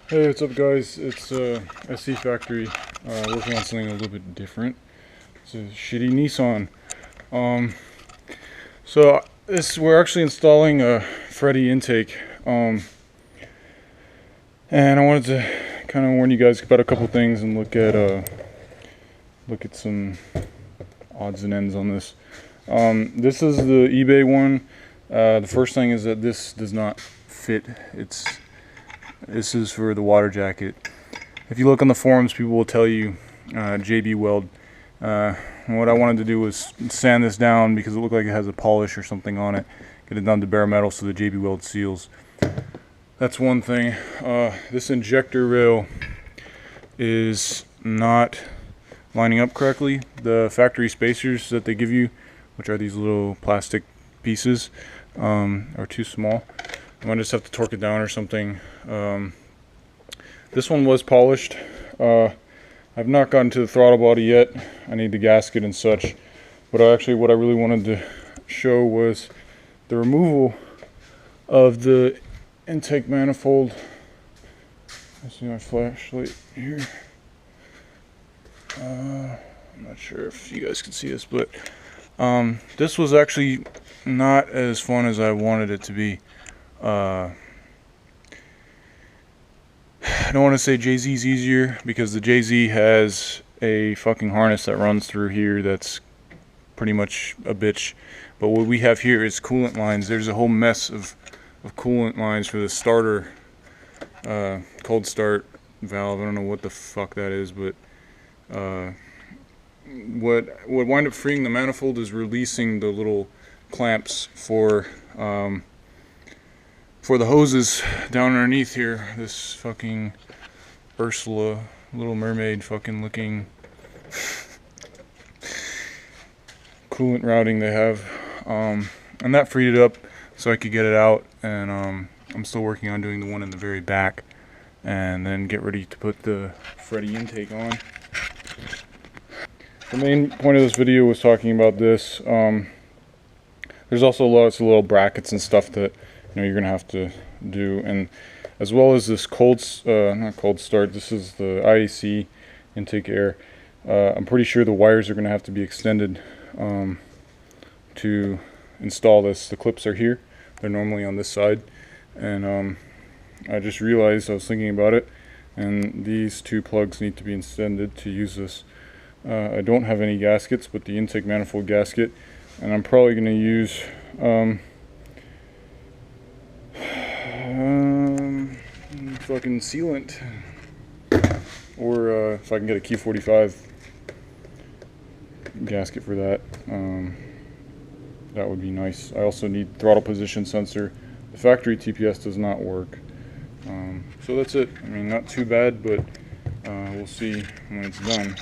Hey, what's up guys? It's SC Factory, working on something a little bit different. It's a shitty Nissan. So we're actually installing a Freddy intake, and I wanted to kind of warn you guys about a couple things and look at some odds and ends on this. This is the eBay one. The first thing is that this does not fit. This is for the water jacket. If you look on the forums, people will tell you JB weld. What I wanted to do was sand this down because it looked like it has a polish or something on it. Get it down to bare metal so the JB weld seals. That's one thing. This injector rail is not lining up correctly. The factory spacers that they give you, which are these little plastic pieces, are too small. I might just have to torque it down or something. This one was polished. I've not gotten to the throttle body yet. I need the gasket and such. But what I really wanted to show was the removal of the intake manifold. I see my flashlight here. I'm not sure if you guys can see this, but this was actually not as fun as I wanted it to be. I don't want to say JZ's easier because the JZ has a fucking harness that runs through here that's pretty much a bitch. But what we have here is coolant lines. There's a whole mess of coolant lines for the starter, cold start valve. I don't know what the fuck that is, but what wind up freeing the manifold is releasing the little clamps for the hoses down underneath here. This fucking Ursula, Little Mermaid fucking looking coolant routing they have. And that freed it up so I could get it out, and I'm still working on doing the one in the very back and then get ready to put the Freddy intake on. The main point of this video was talking about this. There's also lots of little brackets and stuff that you're gonna have to do, and as well as this not cold start, this is the IAC intake air. I'm pretty sure the wires are gonna have to be extended to install this. The clips are here, they're normally on this side, and I just realized, I was thinking about it, and these two plugs need to be extended to use this. I don't have any gaskets but the intake manifold gasket, and I'm probably gonna use fucking sealant, or if I can get a Q45 gasket for that, that would be nice. I also need throttle position sensor. The factory TPS does not work. So that's it. I mean, not too bad, but we'll see when it's done.